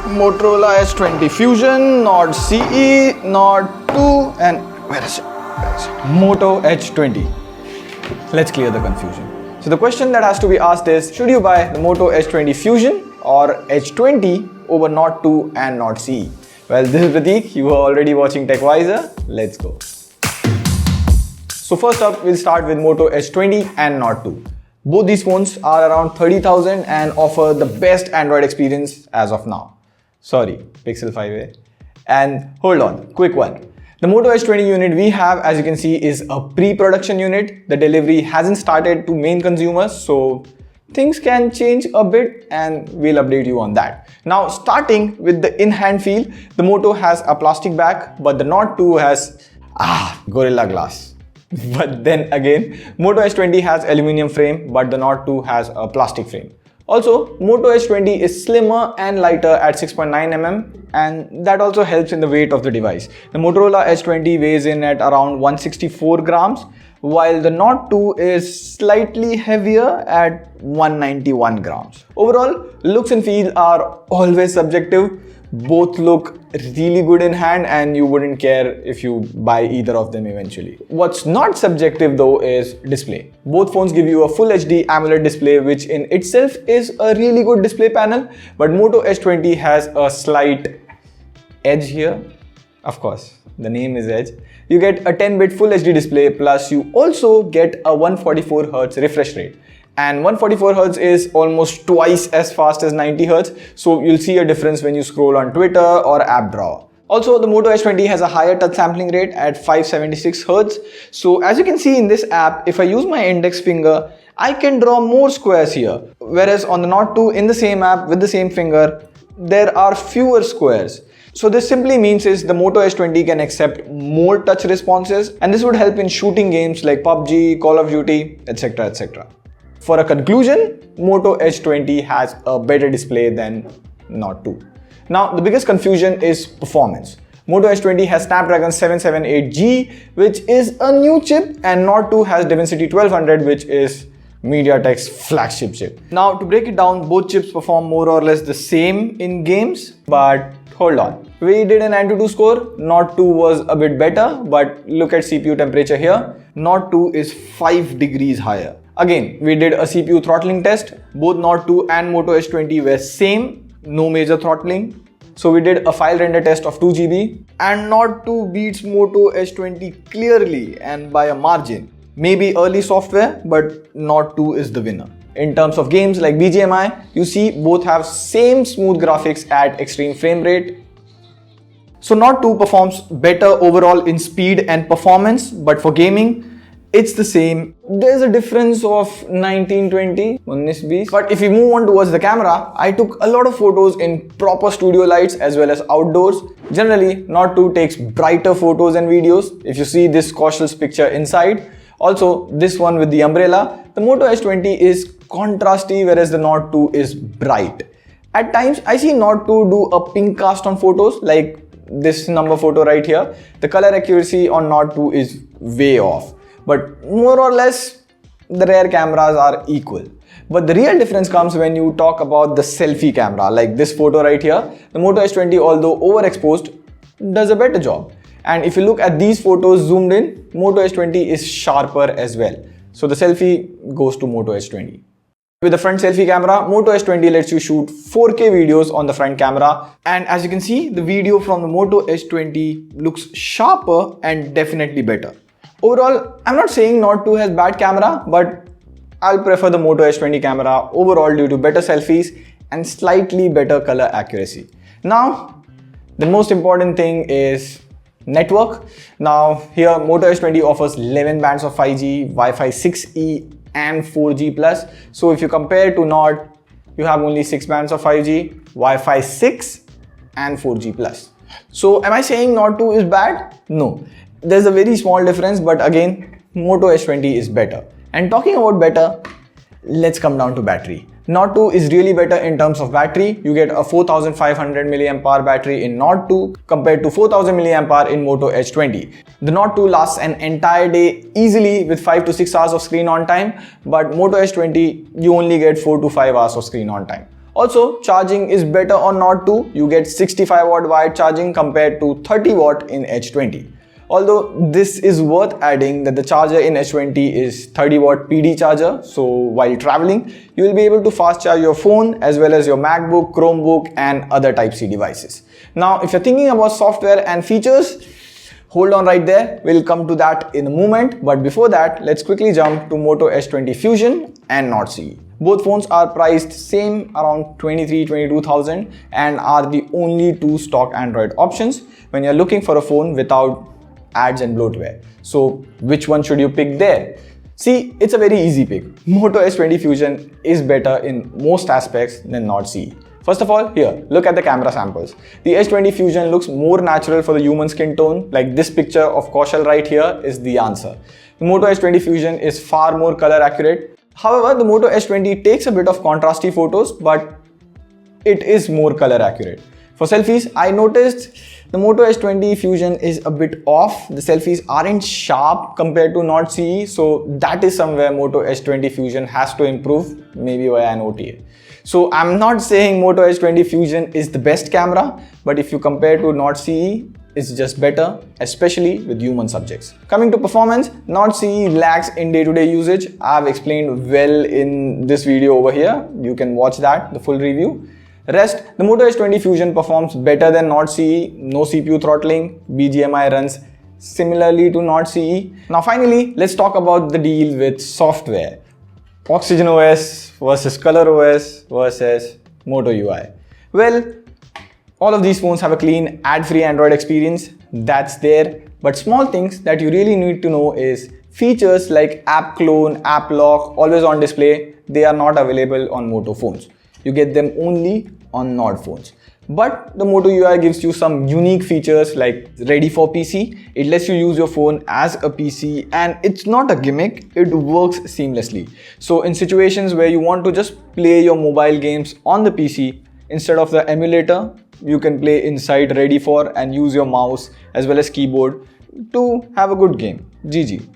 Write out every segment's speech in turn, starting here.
Motorola S20 Fusion, Nord CE, Nord 2 and where is it? Moto Edge 20. Let's clear the confusion. So the question that has to be asked is, should you buy the Moto Edge 20 Fusion or Edge 20 over Nord 2 and Nord CE? Well, this is Prateek. You are already watching TechWiser. Let's go. So first up, we'll start with Moto Edge 20 and Nord 2. Both these phones are around 30,000 and offer the best Android experience as of now. Sorry, Pixel 5a. And hold on, quick one. The Moto Edge 20 unit we have, as you can see, is a pre-production unit. The delivery hasn't started to main consumers, so things can change a bit and we'll update you on that. Now, starting with the in-hand feel, the Moto has a plastic back, but the Nord 2 has Gorilla Glass. But then again, Moto Edge 20 has aluminum frame, but the Nord 2 has a plastic frame. Also, Moto Edge 20 is slimmer and lighter at 6.9 mm, and that also helps in the weight of the device. The Motorola Edge 20 weighs in at around 164 grams, while the Nord 2 is slightly heavier at 191 grams. Overall, looks and feel are always subjective. Both look really good in hand and you wouldn't care if you buy either of them eventually. What's not subjective though is display. Both phones give you a full HD AMOLED display, which in itself is a really good display panel, but Moto Edge 20 has a slight edge here. Of course, the name is Edge. You get a 10-bit full HD display, plus you also get a 144Hz refresh rate. And 144Hz is almost twice as fast as 90Hz, so you'll see a difference when you scroll on Twitter or app drawer. Also, the Moto Edge 20 has a higher touch sampling rate at 576Hz. So as you can see in this app, if I use my index finger, I can draw more squares here. Whereas on the Nord 2, in the same app with the same finger, there are fewer squares. So this simply means is the Moto Edge 20 can accept more touch responses, and this would help in shooting games like PUBG, Call of Duty, etc. etc. For a conclusion, Moto Edge 20 has a better display than Nord 2. Now, the biggest confusion is performance. Moto Edge 20 has Snapdragon 778G, which is a new chip, and Nord 2 has Dimensity 1200, which is MediaTek's flagship chip. Now, to break it down, both chips perform more or less the same in games, but hold on. We did an Antutu score. Nord 2 was a bit better, but look at CPU temperature here. Nord 2 is 5 degrees higher. Again, we did a CPU throttling test. Both Nord 2 and Moto Edge 20 were same, no major throttling. So we did a file render test of 2 GB, and Nord 2 beats Moto Edge 20 clearly and by a margin. Maybe early software, but Nord 2 is the winner. In terms of games like BGMI, you see both have same smooth graphics at extreme frame rate. So Nord 2 performs better overall in speed and performance, but for gaming, it's the same. There's a difference of 1920, 1920. But if we move on towards the camera, I took a lot of photos in proper studio lights as well as outdoors. Generally, Nord 2 takes brighter photos and videos. If you see this cautious picture inside, also this one with the umbrella, the Moto Edge 20 is contrasty, whereas the Nord 2 is bright. At times, I see Nord 2 do a pink cast on photos, like this number photo right here. The color accuracy on Nord 2 is way off. But more or less, the rear cameras are equal. But the real difference comes when you talk about the selfie camera, like this photo right here. The Moto Edge 20, although overexposed, does a better job. And if you look at these photos zoomed in, Moto Edge 20 is sharper as well. So the selfie goes to Moto Edge 20. With the front selfie camera, Moto Edge 20 lets you shoot 4K videos on the front camera. And as you can see, the video from the Moto Edge 20 looks sharper and definitely better. Overall, I'm not saying Nord 2 has bad camera, but I'll prefer the Moto Edge 20 camera overall due to better selfies and slightly better color accuracy. Now, the most important thing is network. Now, here Moto Edge 20 offers 11 bands of 5G, Wi-Fi 6E and 4G+. So if you compare to Nord, you have only 6 bands of 5G, Wi-Fi 6 and 4G+. So am I saying Nord 2 is bad? No. There's a very small difference, but again, Moto Edge 20 is better. And talking about better, let's come down to battery. Nord 2 is really better in terms of battery. You get a 4500 mAh battery in Nord 2 compared to 4000 mAh in Moto Edge 20. The Nord 2 lasts an entire day easily with 5 to 6 hours of screen on time, but Moto Edge 20, you only get 4 to 5 hours of screen on time. Also, charging is better on Nord 2. You get 65 watt wired charging compared to 30 watt in Edge 20. Although this is worth adding that the charger in Edge 20 is 30 watt PD charger, so while traveling, you will be able to fast charge your phone as well as your MacBook, Chromebook and other Type-C devices. Now, if you're thinking about software and features, hold on right there, we'll come to that in a moment. But before that, let's quickly jump to Moto Edge 20 Fusion and Nord CE. Both phones are priced same around 23,000-22,000 and are the only two stock Android options when you're looking for a phone without ads and bloatware. So which one should you pick there? See, it's a very easy pick. Moto Edge 20 Fusion is better in most aspects than Nord CE. First of all, here, look at the camera samples. The Edge 20 Fusion looks more natural for the human skin tone, like this picture of Kaushal right here is the answer. The Moto Edge 20 Fusion is far more color accurate. However, the Moto Edge 20 takes a bit of contrasty photos, but it is more color accurate. For selfies, I noticed the Moto Edge 20 Fusion is a bit off. The selfies aren't sharp compared to Nord CE, so that is somewhere Moto Edge 20 Fusion has to improve, maybe via an OTA. So I'm not saying Moto Edge 20 Fusion is the best camera, but if you compare to Nord CE, it's just better, especially with human subjects. Coming to performance, Nord CE lags in day-to-day usage. I've explained well in this video over here. You can watch that, the full review. Rest, the Moto Edge 20 Fusion performs better than Nord CE, no CPU throttling, BGMI runs similarly to Nord CE. Now finally, let's talk about the deal with software. Oxygen OS versus Color OS versus Moto UI. Well, all of these phones have a clean ad-free Android experience, that's there. But small things that you really need to know is features like app clone, app lock, always on display, they are not available on Moto phones. You get them only on Nord phones. But the Moto UI gives you some unique features like ready for PC. It lets you use your phone as a PC and it's not a gimmick, it works seamlessly. So in situations where you want to just play your mobile games on the PC, instead of the emulator, you can play inside ready for and use your mouse as well as keyboard to have a good game. GG.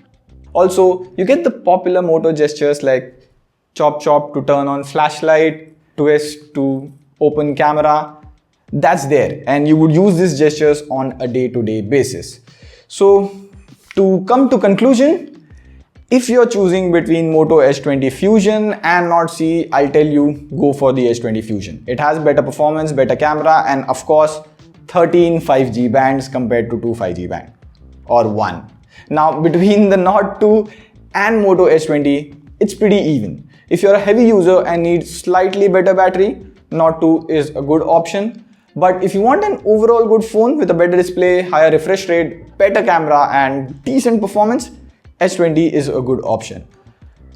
Also, you get the popular Moto gestures like chop chop to turn on flashlight, twist to open camera. That's there and you would use these gestures on a day-to-day basis. So to come to conclusion, if you're choosing between Moto Edge 20 Fusion and Nord CE, I'll tell you go for the Edge 20 Fusion. It has better performance, better camera and of course 13 5G bands compared to 2 5G band or 1. Now between the Nord 2 and Moto Edge 20, it's pretty even. If you're a heavy user and need slightly better battery, Nord 2 is a good option. But if you want an overall good phone with a better display, higher refresh rate, better camera and decent performance, Edge 20 is a good option.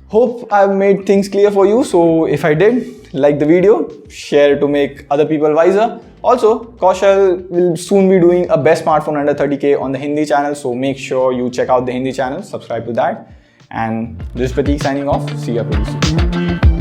Hope I've made things clear for you. So if I did, like the video, share to make other people wiser. Also, Kaushal will soon be doing a best smartphone under 30K on the Hindi channel. So make sure you check out the Hindi channel, subscribe to that. And this is Prateek signing off. See you pretty soon.